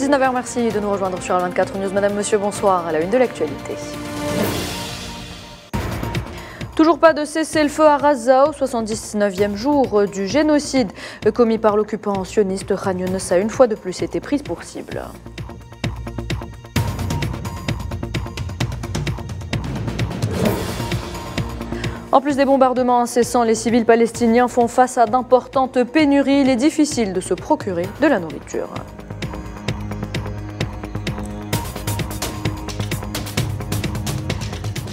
19h, merci de nous rejoindre sur A24 News. Madame, monsieur, bonsoir. À la une de l'actualité. Toujours pas de cessez-le-feu à Gaza au 79e jour du génocide commis par l'occupant sioniste. Khan Younes a une fois de plus été prise pour cible. En plus des bombardements incessants, les civils palestiniens font face à d'importantes pénuries. Il est difficile de se procurer de la nourriture.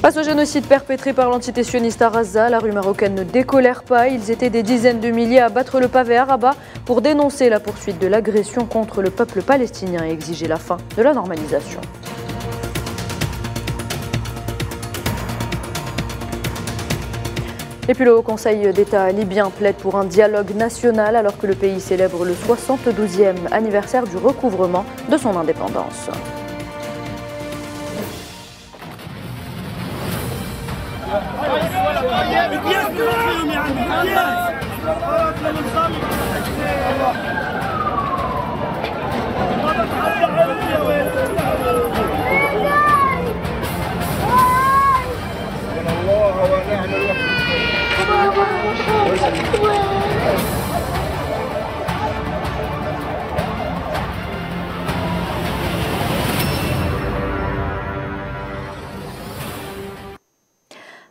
Face au génocide perpétré par l'entité sioniste à Gaza, la rue marocaine ne décolère pas. Ils étaient des dizaines de milliers à battre le pavé à Rabat pour dénoncer la poursuite de l'agression contre le peuple palestinien et exiger la fin de la normalisation. Et puis le Haut Conseil d'État libyen plaide pour un dialogue national alors que le pays célèbre le 72e anniversaire du recouvrement de son indépendance.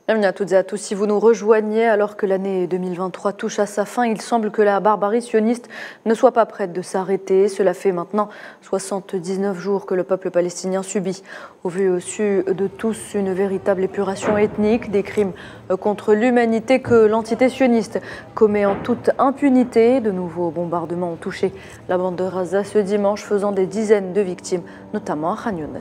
Bienvenue à toutes et à tous. Si vous nous rejoignez alors que l'année 2023 touche à sa fin, il semble que la barbarie sioniste ne soit pas prête de s'arrêter. Cela fait maintenant 79 jours que le peuple palestinien subit, au vu et au su de tous, une véritable épuration ethnique, des crimes contre l'humanité que l'entité sioniste commet en toute impunité. De nouveaux bombardements ont touché la bande de Gaza ce dimanche, faisant des dizaines de victimes, notamment à Khan Younes.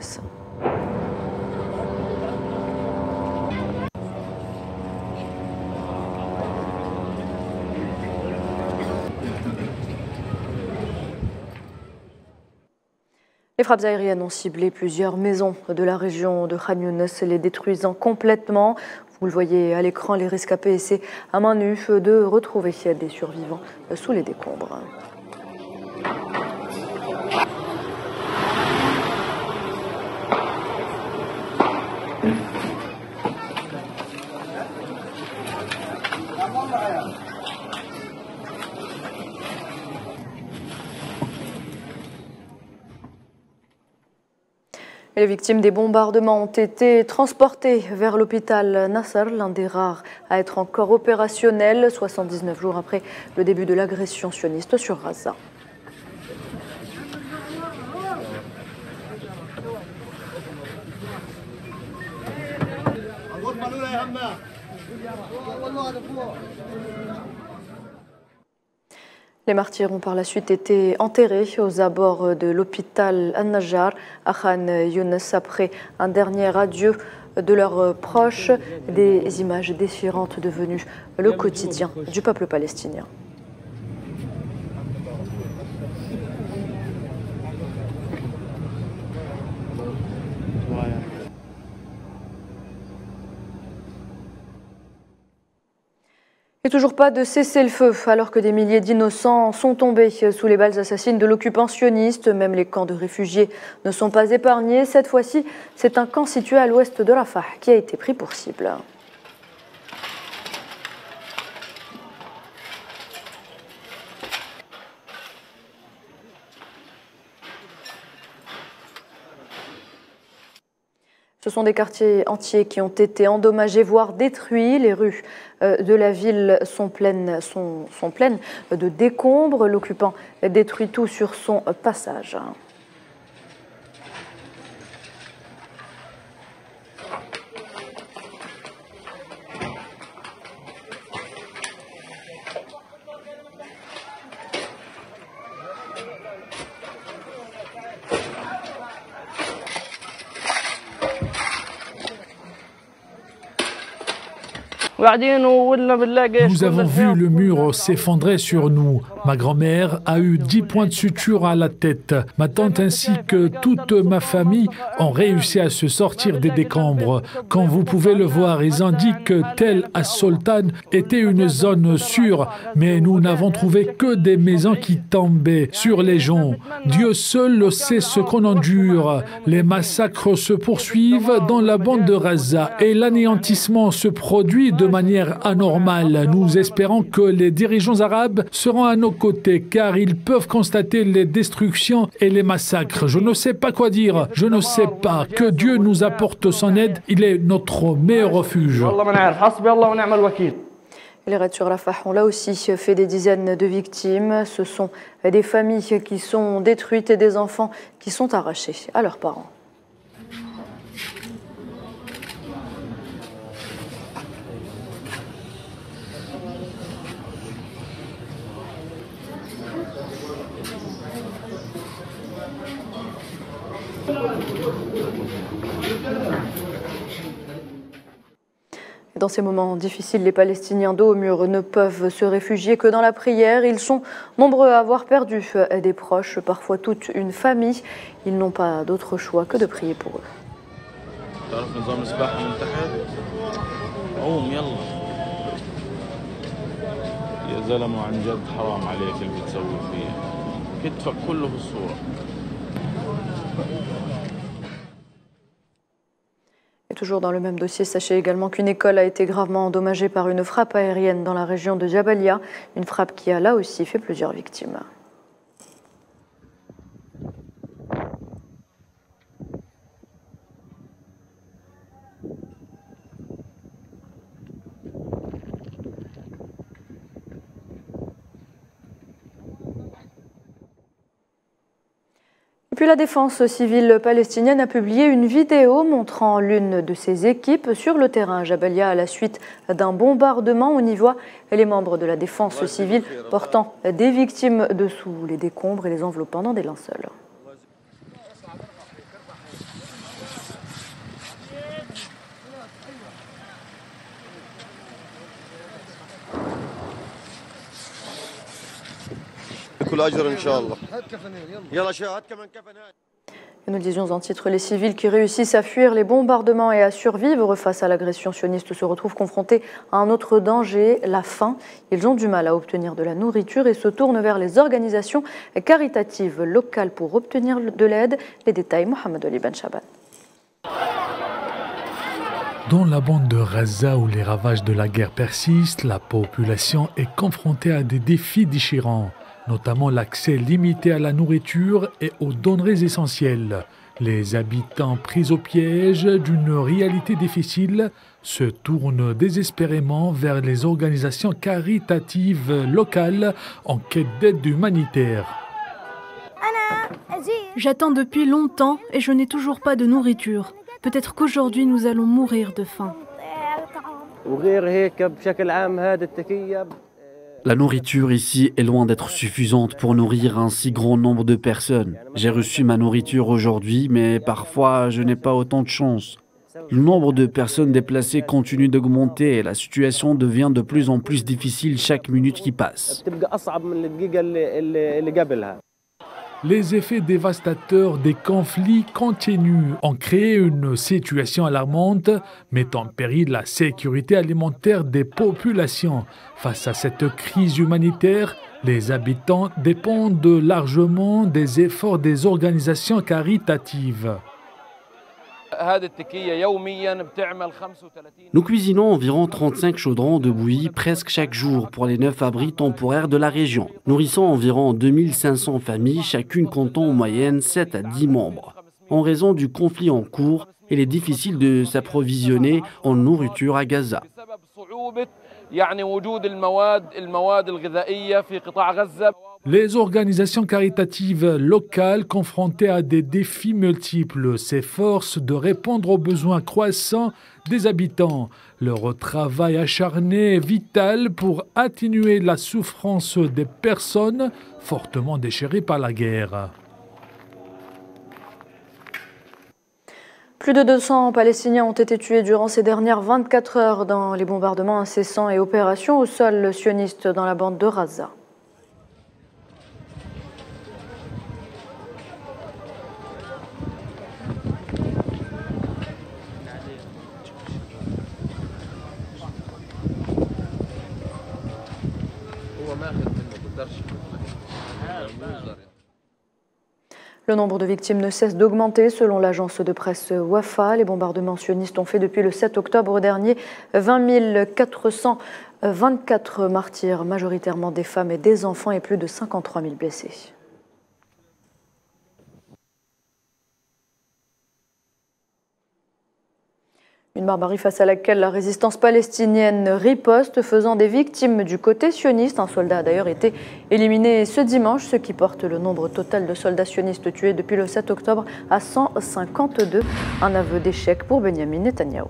Les frappes aériennes ont ciblé plusieurs maisons de la région de Khan Younes, les détruisant complètement. Vous le voyez à l'écran, les rescapés essaient à main nue de retrouver des survivants sous les décombres. Les victimes des bombardements ont été transportées vers l'hôpital Nasser, l'un des rares à être encore opérationnel, 79 jours après le début de l'agression sioniste sur Gaza. Les martyrs ont par la suite été enterrés aux abords de l'hôpital An-Najjar à Khan Younes après un dernier adieu de leurs proches, des images déchirantes devenues le quotidien du peuple palestinien. Et toujours pas de cessez-le-feu, alors que des milliers d'innocents sont tombés sous les balles assassines de l'occupant sioniste. Même les camps de réfugiés ne sont pas épargnés. Cette fois-ci, c'est un camp situé à l'ouest de Rafah qui a été pris pour cible. Ce sont des quartiers entiers qui ont été endommagés, voire détruits. Les rues de la ville sont pleines de décombres. L'occupant détruit tout sur son passage. Nous avons vu le mur s'effondrer sur nous. Ma grand-mère a eu 10 points de suture à la tête. Ma tante ainsi que toute ma famille ont réussi à se sortir des décombres. Comme vous pouvez le voir, ils indiquent que Tel As-Sultan était une zone sûre, mais nous n'avons trouvé que des maisons qui tombaient sur les gens. Dieu seul sait ce qu'on endure. Les massacres se poursuivent dans la bande de Gaza et l'anéantissement se produit de manière anormale. Nous espérons que les dirigeants arabes seront à nos côtés car ils peuvent constater les destructions et les massacres. Je ne sais pas quoi dire. Je ne sais pas. Que Dieu nous apporte son aide. Il est notre meilleur refuge. Les raids sur Rafah ont là aussi fait des dizaines de victimes. Ce sont des familles qui sont détruites et des enfants qui sont arrachés à leurs parents. Dans ces moments difficiles, les Palestiniens dos au mur ne peuvent se réfugier que dans la prière. Ils sont nombreux à avoir perdu des proches, parfois toute une famille. Ils n'ont pas d'autre choix que de prier pour eux. Et toujours dans le même dossier, sachez également qu'une école a été gravement endommagée par une frappe aérienne dans la région de Jabalia, une frappe qui a là aussi fait plusieurs victimes. Et puis la défense civile palestinienne a publié une vidéo montrant l'une de ses équipes sur le terrain à Jabalia à la suite d'un bombardement. On y voit les membres de la défense civile portant des victimes dessous les décombres et les enveloppant dans des linceuls. Et nous disions en titre, les civils qui réussissent à fuir les bombardements et à survivre face à l'agression sioniste se retrouvent confrontés à un autre danger, la faim. Ils ont du mal à obtenir de la nourriture et se tournent vers les organisations caritatives locales pour obtenir de l'aide. Les détails, Mohamed Ali Ben Chaban. Dans la bande de Gaza où les ravages de la guerre persistent, la population est confrontée à des défis déchirants, notamment l'accès limité à la nourriture et aux denrées essentielles. Les habitants pris au piège d'une réalité difficile se tournent désespérément vers les organisations caritatives locales en quête d'aide humanitaire. J'attends depuis longtemps et je n'ai toujours pas de nourriture. Peut-être qu'aujourd'hui nous allons mourir de faim. La nourriture ici est loin d'être suffisante pour nourrir un si grand nombre de personnes. J'ai reçu ma nourriture aujourd'hui, mais parfois je n'ai pas autant de chance. Le nombre de personnes déplacées continue d'augmenter et la situation devient de plus en plus difficile chaque minute qui passe. Les effets dévastateurs des conflits continuent, ont créé une situation alarmante, mettant en péril la sécurité alimentaire des populations. Face à cette crise humanitaire, les habitants dépendent largement des efforts des organisations caritatives. Nous cuisinons environ 35 chaudrons de bouillie presque chaque jour pour les 9 abris temporaires de la région, nourrissant environ 2500 familles, chacune comptant en moyenne 7 à 10 membres. En raison du conflit en cours, il est difficile de s'approvisionner en nourriture à Gaza. Les organisations caritatives locales confrontées à des défis multiples s'efforcent de répondre aux besoins croissants des habitants. Leur travail acharné est vital pour atténuer la souffrance des personnes fortement déchirées par la guerre. Plus de 200 Palestiniens ont été tués durant ces dernières 24 heures dans les bombardements incessants et opérations au sol sioniste dans la bande de Gaza. Le nombre de victimes ne cesse d'augmenter selon l'agence de presse Wafa. Les bombardements sionistes ont fait depuis le 7 octobre dernier 20 424 martyrs, majoritairement des femmes et des enfants, et plus de 53 000 blessés. Une barbarie face à laquelle la résistance palestinienne riposte, faisant des victimes du côté sioniste. Un soldat a d'ailleurs été éliminé ce dimanche, ce qui porte le nombre total de soldats sionistes tués depuis le 7 octobre à 152. Un aveu d'échec pour Benyamin Netanyahou.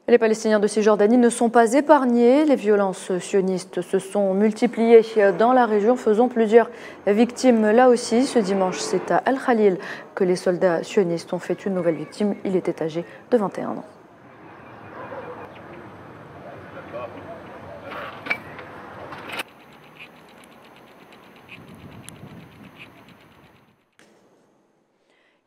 Les Palestiniens de Cisjordanie ne sont pas épargnés. Les violences sionistes se sont multipliées dans la région, faisant plusieurs victimes là aussi. Ce dimanche, c'est à Al-Khalil que les soldats sionistes ont fait une nouvelle victime. Il était âgé de 21 ans.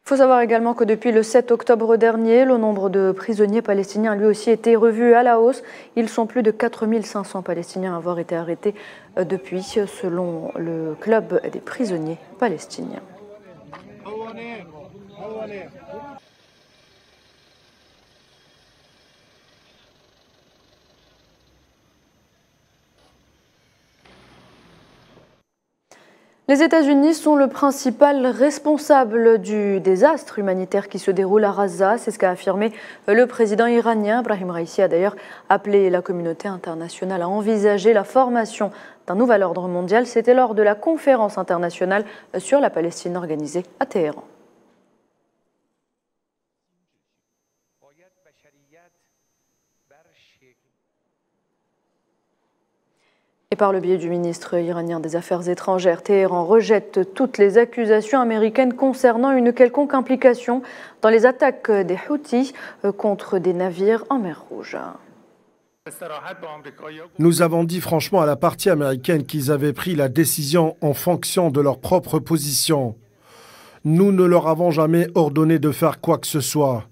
Il faut savoir également que depuis le 7 octobre dernier, le nombre de prisonniers palestiniens a lui aussi été revu à la hausse. Ils sont plus de 4 500 Palestiniens à avoir été arrêtés depuis, selon le club des prisonniers palestiniens. Les États-Unis sont le principal responsable du désastre humanitaire qui se déroule à Gaza. C'est ce qu'a affirmé le président iranien. Ebrahim Raïssi a d'ailleurs appelé la communauté internationale à envisager la formation d'un nouvel ordre mondial. C'était lors de la conférence internationale sur la Palestine organisée à Téhéran. Et par le biais du ministre iranien des Affaires étrangères, Téhéran rejette toutes les accusations américaines concernant une quelconque implication dans les attaques des Houthis contre des navires en mer Rouge. Nous avons dit franchement à la partie américaine qu'ils avaient pris la décision en fonction de leur propre position. Nous ne leur avons jamais ordonné de faire quoi que ce soit.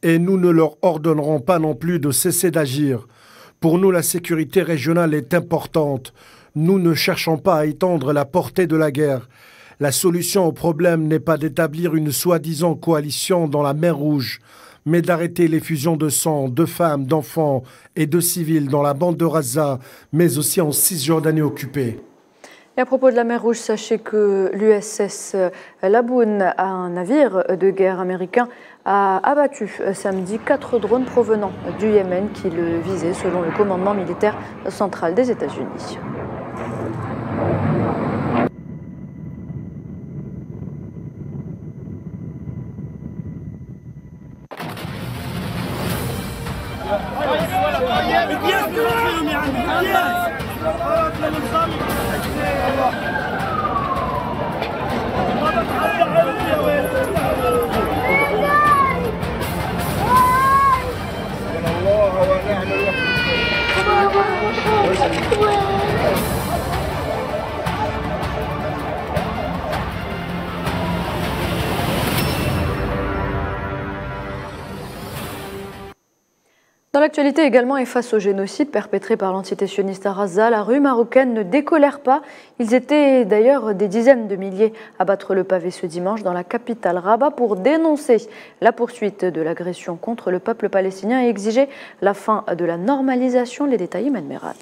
Et nous ne leur ordonnerons pas non plus de cesser d'agir. Pour nous, la sécurité régionale est importante. Nous ne cherchons pas à étendre la portée de la guerre. La solution au problème n'est pas d'établir une soi-disant coalition dans la mer Rouge, mais d'arrêter l'effusion de sang, de femmes, d'enfants et de civils dans la bande de Gaza, mais aussi en Cisjordanie occupée. Et à propos de la mer Rouge, sachez que l'USS Laboun, un navire de guerre américain, a abattu samedi 4 drones provenant du Yémen qui le visaient selon le commandement militaire central des États-Unis. Dans l'actualité également et face au génocide perpétré par l'entité sioniste à Gaza, la rue marocaine ne décolère pas. Ils étaient d'ailleurs des dizaines de milliers à battre le pavé ce dimanche dans la capitale Rabat pour dénoncer la poursuite de l'agression contre le peuple palestinien et exiger la fin de la normalisation. Les détails, Imen Merad.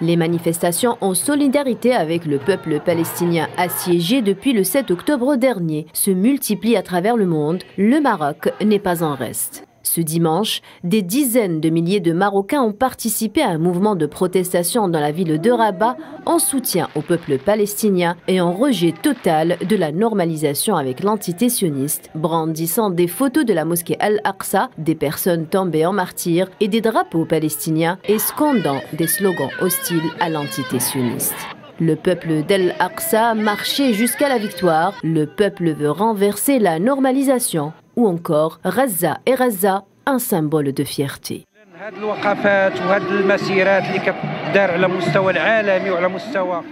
Les manifestations en solidarité avec le peuple palestinien assiégé depuis le 7 octobre dernier se multiplient à travers le monde. Le Maroc n'est pas en reste. Ce dimanche, des dizaines de milliers de Marocains ont participé à un mouvement de protestation dans la ville de Rabat en soutien au peuple palestinien et en rejet total de la normalisation avec l'entité sioniste, brandissant des photos de la mosquée Al-Aqsa, des personnes tombées en martyrs et des drapeaux palestiniens et scandant des slogans hostiles à l'entité sioniste. Le peuple d'Al-Aqsa marchait jusqu'à la victoire. Le peuple veut renverser la normalisation. Ou encore Raza et Raza, un symbole de fierté.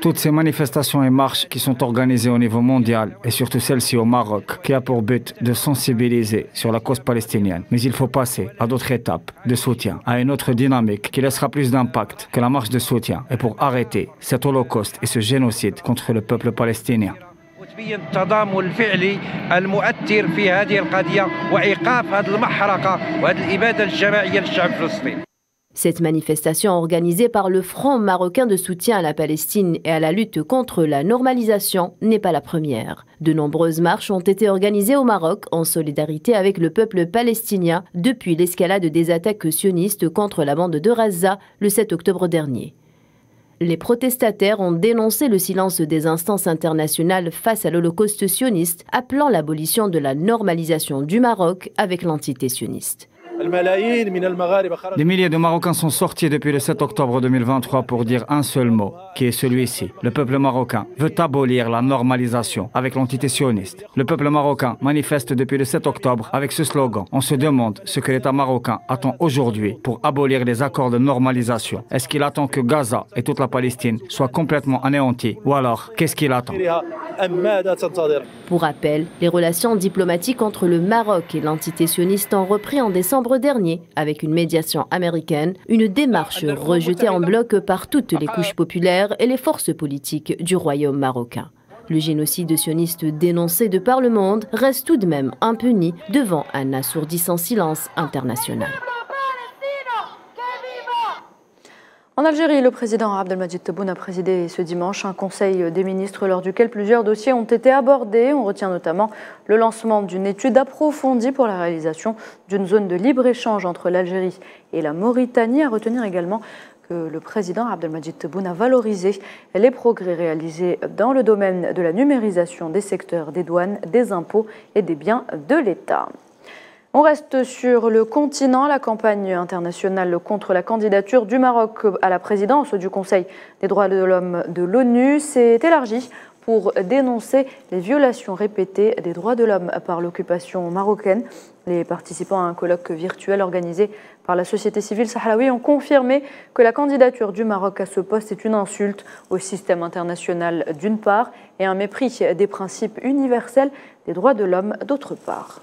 Toutes ces manifestations et marches qui sont organisées au niveau mondial et surtout celle-ci au Maroc, qui a pour but de sensibiliser sur la cause palestinienne. Mais il faut passer à d'autres étapes de soutien, à une autre dynamique qui laissera plus d'impact que la marche de soutien et pour arrêter cet holocauste et ce génocide contre le peuple palestinien. التضامن الفعلي المؤثر في هذه القضية وإيقاف هذه المحرقة وهذه الإبادة الجماعية للشعب الفلسطيني. Cette manifestation organisée par le Front marocain de soutien à la Palestine et à la lutte contre la normalisation n'est pas la première. De nombreuses marches ont été organisées au Maroc en solidarité avec le peuple palestinien depuis l'escalade des attaques sionistes contre la bande de Raza le 7 octobre dernier. Les protestataires ont dénoncé le silence des instances internationales face à l'Holocauste sioniste, appelant l'abolition de la normalisation du Maroc avec l'entité sioniste. Des milliers de Marocains sont sortis depuis le 7 octobre 2023 pour dire un seul mot, qui est celui-ci. Le peuple marocain veut abolir la normalisation avec l'entité sioniste. Le peuple marocain manifeste depuis le 7 octobre avec ce slogan. On se demande ce que l'État marocain attend aujourd'hui pour abolir les accords de normalisation. Est-ce qu'il attend que Gaza et toute la Palestine soient complètement anéantis? Ou alors, qu'est-ce qu'il attend? Pour rappel, les relations diplomatiques entre le Maroc et l'entité sioniste ont repris en décembre dernier avec une médiation américaine, une démarche rejetée en bloc par toutes les couches populaires et les forces politiques du royaume marocain. Le génocide sioniste dénoncé de par le monde reste tout de même impuni devant un assourdissant silence international. En Algérie, le président Abdelmadjid Tebboune a présidé ce dimanche un conseil des ministres lors duquel plusieurs dossiers ont été abordés. On retient notamment le lancement d'une étude approfondie pour la réalisation d'une zone de libre-échange entre l'Algérie et la Mauritanie. À retenir également que le président Abdelmadjid Tebboune a valorisé les progrès réalisés dans le domaine de la numérisation des secteurs des douanes, des impôts et des biens de l'État. On reste sur le continent. La campagne internationale contre la candidature du Maroc à la présidence du Conseil des droits de l'homme de l'ONU s'est élargie pour dénoncer les violations répétées des droits de l'homme par l'occupation marocaine. Les participants à un colloque virtuel organisé par la société civile sahraoui ont confirmé que la candidature du Maroc à ce poste est une insulte au système international d'une part et un mépris des principes universels des droits de l'homme d'autre part.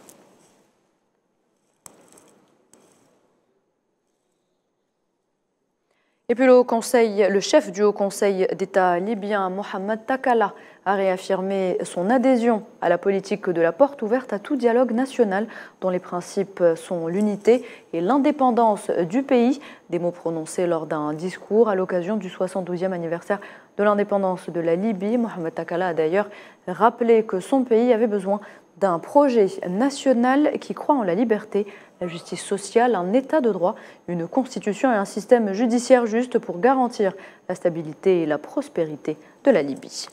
Et puis le chef du Haut Conseil d'État libyen, Mohamed Takala, a réaffirmé son adhésion à la politique de la porte ouverte à tout dialogue national dont les principes sont l'unité et l'indépendance du pays. Des mots prononcés lors d'un discours à l'occasion du 72e anniversaire de l'indépendance de la Libye. Mohamed Takala a d'ailleurs rappelé que son pays avait besoin d'un projet national qui croit en la liberté, la justice sociale, un état de droit, une constitution et un système judiciaire juste pour garantir la stabilité et la prospérité de la Libye.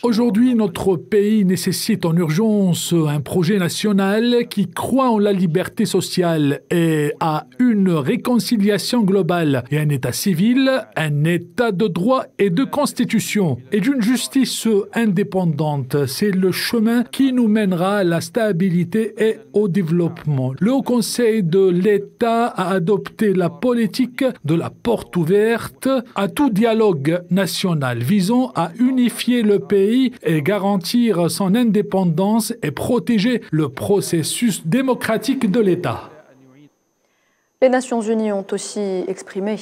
Aujourd'hui, notre pays nécessite en urgence un projet national qui croit en la liberté sociale et à une réconciliation globale et un état civil, un état de droit et de constitution et d'une justice indépendante. C'est le chemin qui nous mènera à la stabilité et au développement. Le Haut Conseil de l'État a adopté la politique de la porte ouverte à tout dialogue national visant à unifier le pays et garantir son indépendance et protéger le processus démocratique de l'État. Les Nations Unies se sont aussi exprimées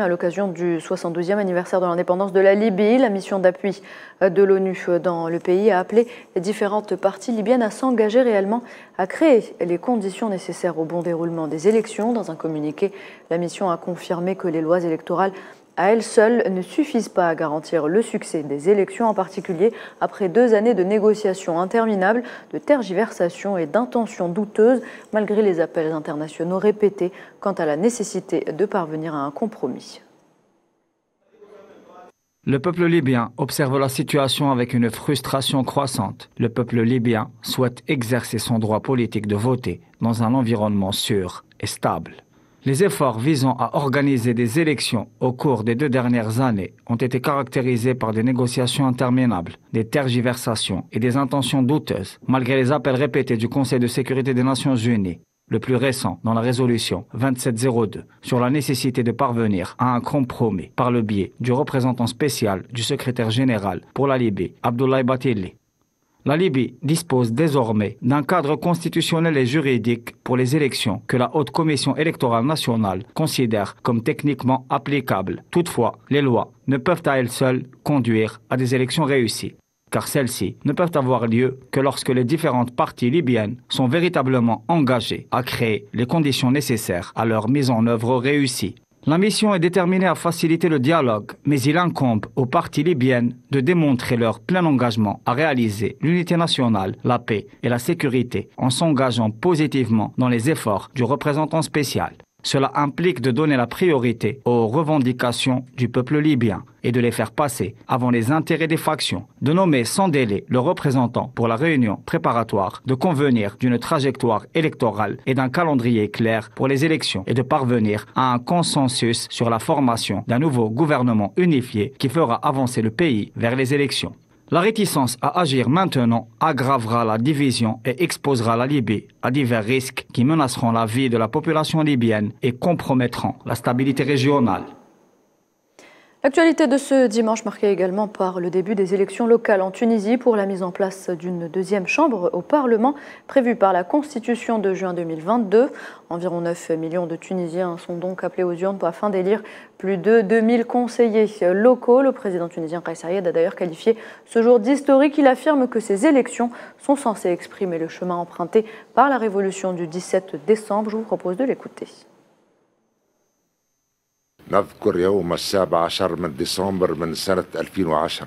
à l'occasion du 72e anniversaire de l'indépendance de la Libye. La mission d'appui de l'ONU dans le pays a appelé les différentes parties libyennes à s'engager réellement à créer les conditions nécessaires au bon déroulement des élections. Dans un communiqué, la mission a confirmé que les lois électorales à elles seules ne suffisent pas à garantir le succès des élections, en particulier après 2 années de négociations interminables, de tergiversations et d'intentions douteuses, malgré les appels internationaux répétés quant à la nécessité de parvenir à un compromis. Le peuple libyen observe la situation avec une frustration croissante. Le peuple libyen souhaite exercer son droit politique de voter dans un environnement sûr et stable. Les efforts visant à organiser des élections au cours des 2 dernières années ont été caractérisés par des négociations interminables, des tergiversations et des intentions douteuses, malgré les appels répétés du Conseil de sécurité des Nations Unies, le plus récent dans la résolution 2702, sur la nécessité de parvenir à un compromis par le biais du représentant spécial du secrétaire général pour la Libye, Abdoulaye Bathily. La Libye dispose désormais d'un cadre constitutionnel et juridique pour les élections que la Haute Commission électorale nationale considère comme techniquement applicable. Toutefois, les lois ne peuvent à elles seules conduire à des élections réussies, car celles-ci ne peuvent avoir lieu que lorsque les différentes parties libyennes sont véritablement engagées à créer les conditions nécessaires à leur mise en œuvre réussie. La mission est déterminée à faciliter le dialogue, mais il incombe aux parties libyennes de démontrer leur plein engagement à réaliser l'unité nationale, la paix et la sécurité en s'engageant positivement dans les efforts du représentant spécial. Cela implique de donner la priorité aux revendications du peuple libyen et de les faire passer avant les intérêts des factions, de nommer sans délai le représentant pour la réunion préparatoire, de convenir d'une trajectoire électorale et d'un calendrier clair pour les élections et de parvenir à un consensus sur la formation d'un nouveau gouvernement unifié qui fera avancer le pays vers les élections. La réticence à agir maintenant aggravera la division et exposera la Libye à divers risques qui menaceront la vie de la population libyenne et compromettront la stabilité régionale. L'actualité de ce dimanche marquée également par le début des élections locales en Tunisie pour la mise en place d'une 2e chambre au Parlement prévue par la Constitution de juin 2022. Environ 9 millions de Tunisiens sont donc appelés aux urnes afin d'élire plus de 2000 conseillers locaux. Le président tunisien Kais Saied a d'ailleurs qualifié ce jour d'historique. Il affirme que ces élections sont censées exprimer le chemin emprunté par la révolution du 17 décembre. Je vous propose de l'écouter. نذكر يوم 17 من ديسمبر من سنة 2010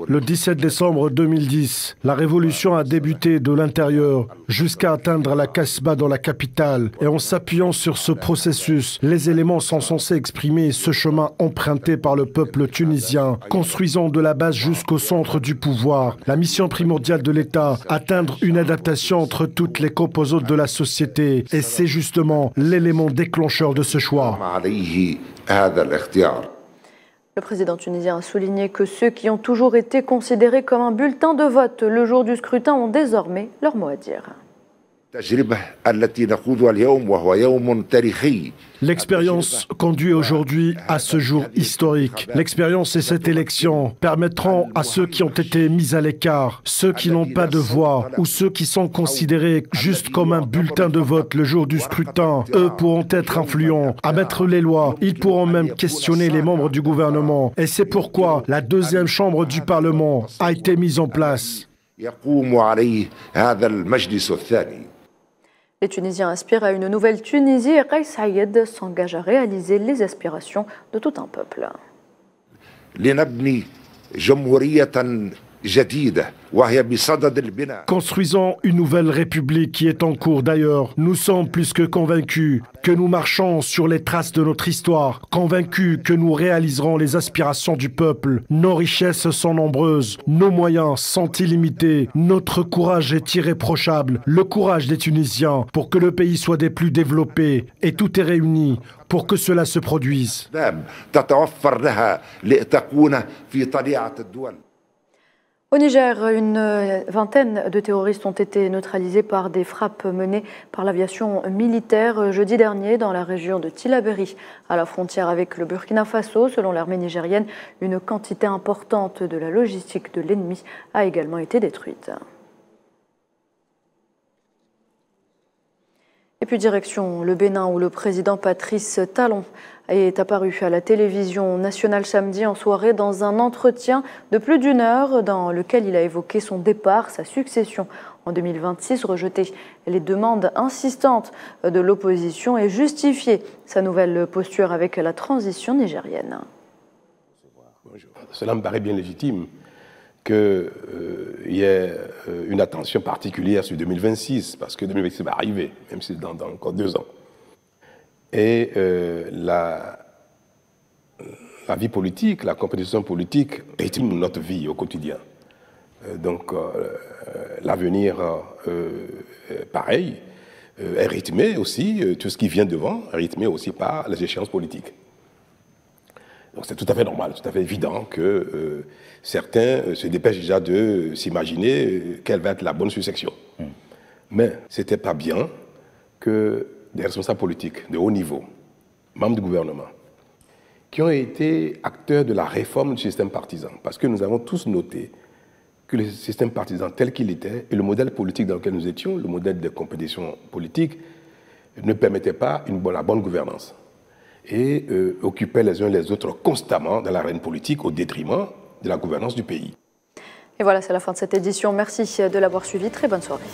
Le 17 décembre 2010, la révolution a débuté de l'intérieur jusqu'à atteindre la Casbah dans la capitale. Et en s'appuyant sur ce processus, les éléments sont censés exprimer ce chemin emprunté par le peuple tunisien, construisant de la base jusqu'au centre du pouvoir. La mission primordiale de l'État, atteindre une adaptation entre toutes les composantes de la société. Et c'est justement l'élément déclencheur de ce choix. Le président tunisien a souligné que ceux qui ont toujours été considérés comme un bulletin de vote le jour du scrutin ont désormais leur mot à dire. L'expérience conduit aujourd'hui à ce jour historique. L'expérience et cette élection permettront à ceux qui ont été mis à l'écart, ceux qui n'ont pas de voix ou ceux qui sont considérés juste comme un bulletin de vote le jour du scrutin, eux pourront être influents à mettre les lois. Ils pourront même questionner les membres du gouvernement. Et c'est pourquoi la 2e chambre du Parlement a été mise en place. Les Tunisiens aspirent à une nouvelle Tunisie et Kais Saied s'engage à réaliser les aspirations de tout un peuple. Construisons une nouvelle république qui est en cours d'ailleurs. Nous sommes plus que convaincus que nous marchons sur les traces de notre histoire, convaincus que nous réaliserons les aspirations du peuple. Nos richesses sont nombreuses, nos moyens sont illimités, notre courage est irréprochable, le courage des Tunisiens pour que le pays soit des plus développés. Et tout est réuni pour que cela se produise. Au Niger, une vingtaine de terroristes ont été neutralisés par des frappes menées par l'aviation militaire jeudi dernier dans la région de Tillabéri, à la frontière avec le Burkina Faso. Selon l'armée nigérienne, une quantité importante de la logistique de l'ennemi a également été détruite. Et puis direction le Bénin où le président Patrice Talon est apparu à la télévision nationale samedi en soirée dans un entretien de plus d'1 heure dans lequel il a évoqué son départ, sa succession en 2026, rejeté les demandes insistantes de l'opposition et justifié sa nouvelle posture avec la transition nigérienne. Cela me paraît bien légitime qu'il y ait une attention particulière sur 2026, parce que 2026 va arriver, même si c'est dans encore 2 ans. Et la vie politique, la compétition politique rythme notre vie au quotidien. Donc l'avenir, pareil, est rythmé aussi, tout ce qui vient devant est rythmé aussi par les échéances politiques. Donc c'est tout à fait normal, tout à fait évident que certains se dépêchent déjà de s'imaginer quelle va être la bonne succession. Mais ce n'était pas bien que des responsables politiques de haut niveau, membres du gouvernement, qui ont été acteurs de la réforme du système partisan, parce que nous avons tous noté que le système partisan tel qu'il était et le modèle politique dans lequel nous étions, le modèle de compétition politique, ne permettait pas la bonne gouvernance et occupaient les uns les autres constamment dans l'arène politique au détriment de la gouvernance du pays. Et voilà, c'est la fin de cette édition. Merci de l'avoir suivi. Très bonne soirée.